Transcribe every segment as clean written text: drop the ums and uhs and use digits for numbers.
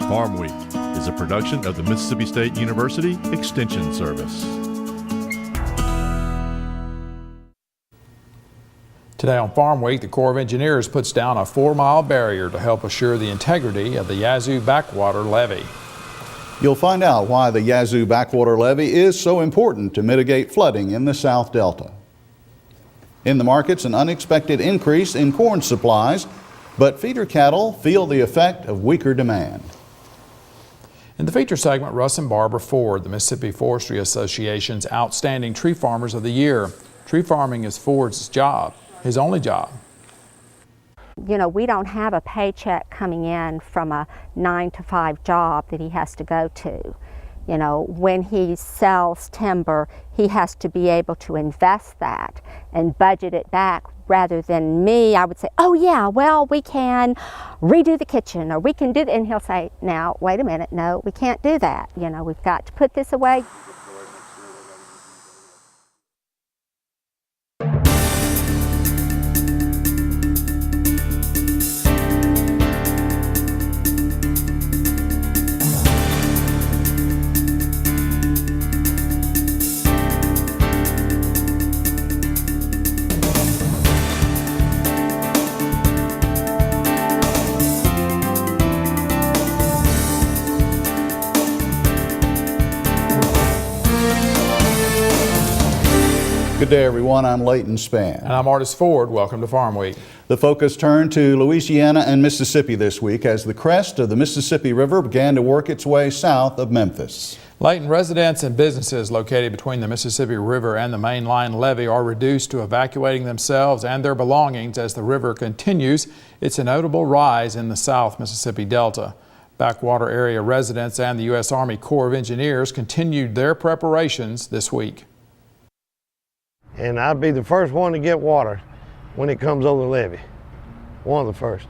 Farm Week is a production of the Mississippi State University Extension Service. Today on Farm Week, the Corps of Engineers puts down a 4-mile barrier to help assure the integrity of the Yazoo Backwater Levee. You'll find out why the Yazoo Backwater Levee is so important to mitigate flooding in the South Delta. In the markets, an unexpected increase in corn supplies, but feeder cattle feel the effect of weaker demand. In the feature segment, Russ and Barbara Ford, the Mississippi Forestry Association's Outstanding Tree Farmers of the Year. Tree farming is Ford's job, his only job. You know, we don't have a paycheck coming in from a 9-to-5 job that he has to go to. You know, when he sells timber, he has to be able to invest that and budget it back, rather than me. I would say, oh yeah, well, we can redo the kitchen, or we can do that. And he'll say, now, wait a minute, no, we can't do that. You know, we've got to put this away. Good day, everyone. I'm Leighton Spann. And I'm Artis Ford. Welcome to Farm Week. The focus turned to Louisiana and Mississippi this week as the crest of the Mississippi River began to work its way south of Memphis. Leighton, residents and businesses located between the Mississippi River and the mainline levee are reduced to evacuating themselves and their belongings as the river continues its inevitable rise in the South Mississippi Delta. Backwater area residents and the U.S. Army Corps of Engineers continued their preparations this week. And I'd be the first one to get water when it comes over the levee. One of the first.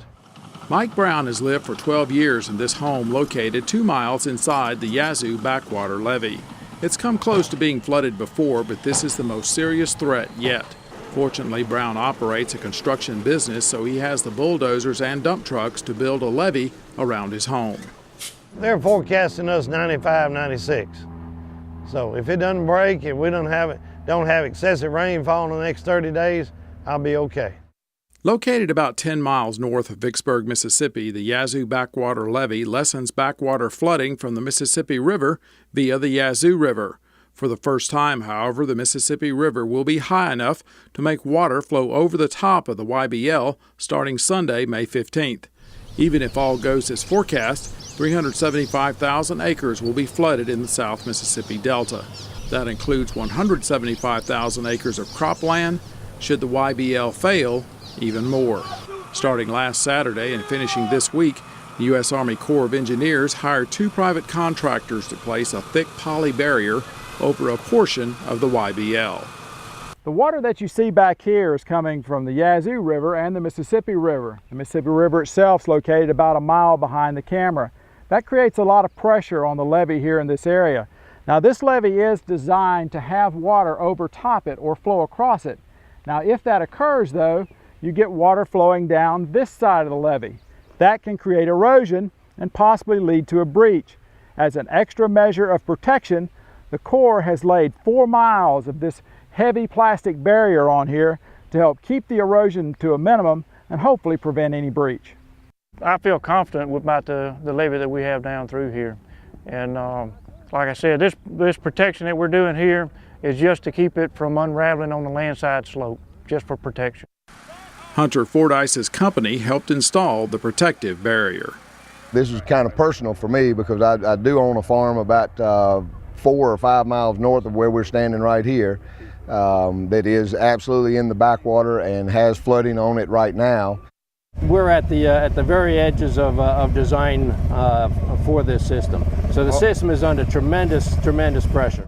Mike Brown has lived for 12 years in this home located 2 miles inside the Yazoo Backwater Levee. It's come close to being flooded before, but this is the most serious threat yet. Fortunately, Brown operates a construction business, so he has the bulldozers and dump trucks to build a levee around his home. They're forecasting us 95, 96. So if it doesn't break, if we don't have excessive rainfall in the next 30 days, I'll be okay. Located about 10 miles north of Vicksburg, Mississippi, the Yazoo Backwater Levee lessens backwater flooding from the Mississippi River via the Yazoo River. For the first time, however, the Mississippi River will be high enough to make water flow over the top of the YBL starting Sunday, May 15th. Even if all goes as forecast, 375,000 acres will be flooded in the South Mississippi Delta. That includes 175,000 acres of cropland. Should the YBL fail, even more. Starting last Saturday and finishing this week, the U.S. Army Corps of Engineers hired 2 private contractors to place a thick poly barrier over a portion of the YBL. The water that you see back here is coming from the Yazoo River and the Mississippi River. The Mississippi River itself is located about a mile behind the camera. That creates a lot of pressure on the levee here in this area. Now, this levee is designed to have water overtop it or flow across it. Now, if that occurs, though, you get water flowing down this side of the levee. That can create erosion and possibly lead to a breach. As an extra measure of protection, the Corps has laid 4 miles of this heavy plastic barrier on here to help keep the erosion to a minimum and hopefully prevent any breach. I feel confident about the levee that we have down through here. And like I said, this protection that we're doing here is just to keep it from unraveling on the landside slope, just for protection. Hunter Fordyce's company helped install the protective barrier. This is kind of personal for me because I do own a farm about 4 or 5 miles north of where we're standing right here that is absolutely in the backwater and has flooding on it right now. We're at the very edges of design for this system. So the system is under tremendous pressure.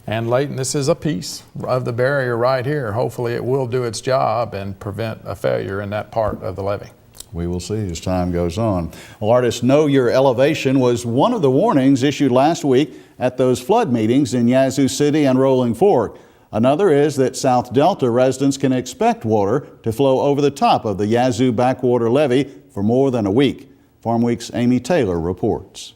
And Leighton, this is a piece of the barrier right here. Hopefully it will do its job and prevent a failure in that part of the levee. We will see as time goes on. Well, artists, know your elevation was one of the warnings issued last week at those flood meetings in Yazoo City and Rolling Fork. Another is that South Delta residents can expect water to flow over the top of the Yazoo Backwater Levee for more than a week. Farmweek's Amy Taylor reports.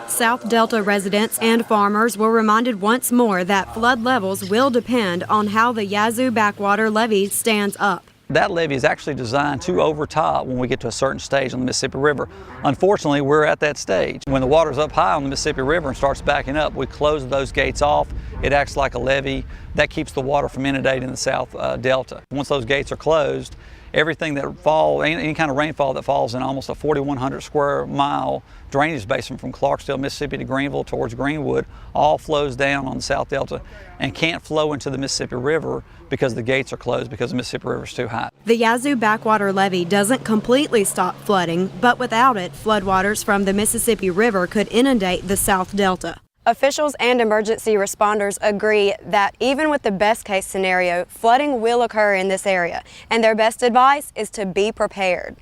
South Delta residents and farmers were reminded once more that flood levels will depend on how the Yazoo Backwater Levee stands up. That levee is actually designed to overtop when we get to a certain stage on the Mississippi River. Unfortunately, we're at that stage. When the water's up high on the Mississippi River and starts backing up, we close those gates off. It acts like a levee. That keeps the water from inundating the South Delta. Once those gates are closed, everything that falls, any kind of rainfall that falls in almost a 4,100 square mile drainage basin from Clarksdale, Mississippi to Greenville towards Greenwood, all flows down on the South Delta and can't flow into the Mississippi River because the gates are closed because the Mississippi River is too high. The Yazoo Backwater Levee doesn't completely stop flooding, but without it, floodwaters from the Mississippi River could inundate the South Delta. Officials and emergency responders agree that even with the best case scenario, flooding will occur in this area, and their best advice is to be prepared.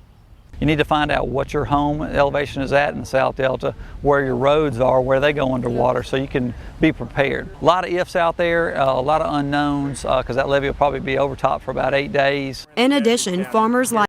You need to find out what your home elevation is at in the South Delta, where your roads are, where they go underwater, so you can be prepared. A lot of ifs out there, a lot of unknowns, because that levee will probably be overtopped for about 8 days. In addition, farmers like